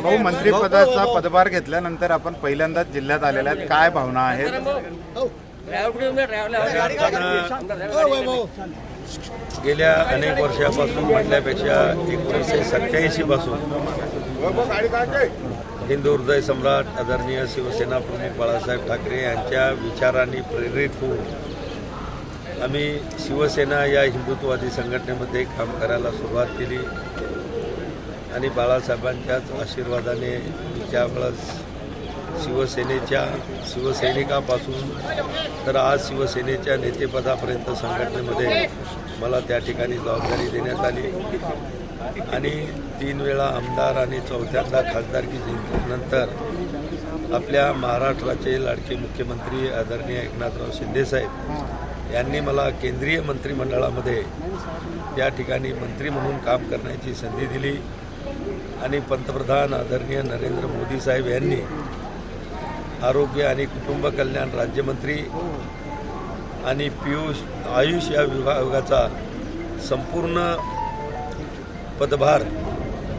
भाऊ, मंत्रिपदाचा पदभार घेतल्यानंतर आपण पहिल्यांदाच जिल्ह्यात आलेल्या आहेत, काय भावना आहेत? गेल्या अनेक वर्षापासून म्हटल्यापेक्षा 1987 पासून हिंदू हृदय सम्राट आदरणीय शिवसेना प्रमुख बाळासाहेब ठाकरे यांच्या विचारांनी प्रेरित होऊन आम्ही शिवसेना या हिंदुत्ववादी संघटनेमध्ये काम करायला सुरुवात केली आणि बाळासाहेबांच्याच आशीर्वादाने त्यावेळेस शिवसैनिकापासून तर आज शिवसेनेच्या नेतेपदापर्यंत संघटनेमध्ये मला त्या ठिकाणी जबाबदारी देण्यात आली आणि 3 वेळा आमदार आणि 4थ्यांदा खासदारकी जिंकल्यानंतर आपल्या महाराष्ट्राचे लाडके मुख्यमंत्री आदरणीय एकनाथराव शिंदेसाहेब यांनी मला केंद्रीय मंत्रिमंडळामध्ये त्या ठिकाणी मंत्री म्हणून काम करण्याची संधी दिली आणि पंतप्रधान आदरणीय नरेंद्र मोदी साहेब यांनी आरोग्य आणि कुटुंब कल्याण राज्यमंत्री आणि आयुष या विभागाचा संपूर्ण पदभार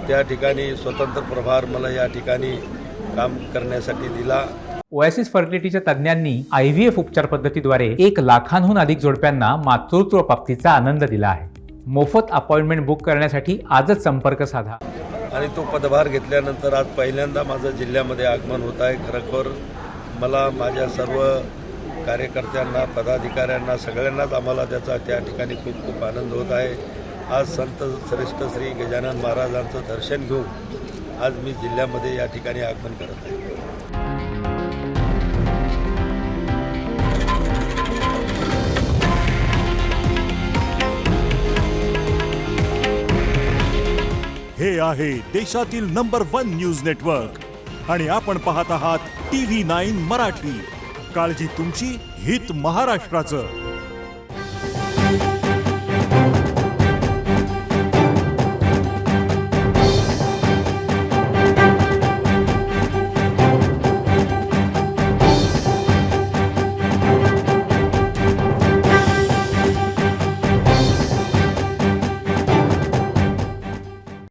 त्या ठिकाणी स्वतंत्र प्रभार मला या ठिकाणी काम करण्यासाठी दिला। ओएसिस फर्टिलिटीच्या तज्ञांनी IVF उपचार पद्धतीद्वारे 1 लाखांहून अधिक जोडप्यांना मातृत्व प्राप्तीचा आनंद दिला आहे। मोफत अपॉइंटमेंट बुक करण्यासाठी आजच संपर्क साधा। आणि तो पदभार घेतल्यानंतर आज पहिल्यांदा माझं जिल्ह्यामध्ये आगमन होत आहे। खरोखर मला माझ्या सर्व कार्यकर्त्यांना पदाधिकाऱ्यांना सगळ्यांनाच आम्हाला त्याचा त्या ठिकाणी खूप खूप आनंद होत आहे। आज संत श्रेष्ठ श्री गजानन महाराजांचं दर्शन घेऊन आज मी जिल्ह्यामध्ये या ठिकाणी आगमन करत आहे। हे आहे देशातील नंबर 1 न्यूज नेटवर्क आणि आपण पाहत आहात TV9 मराठी। काळजी तुमची, हित महाराष्ट्राचं।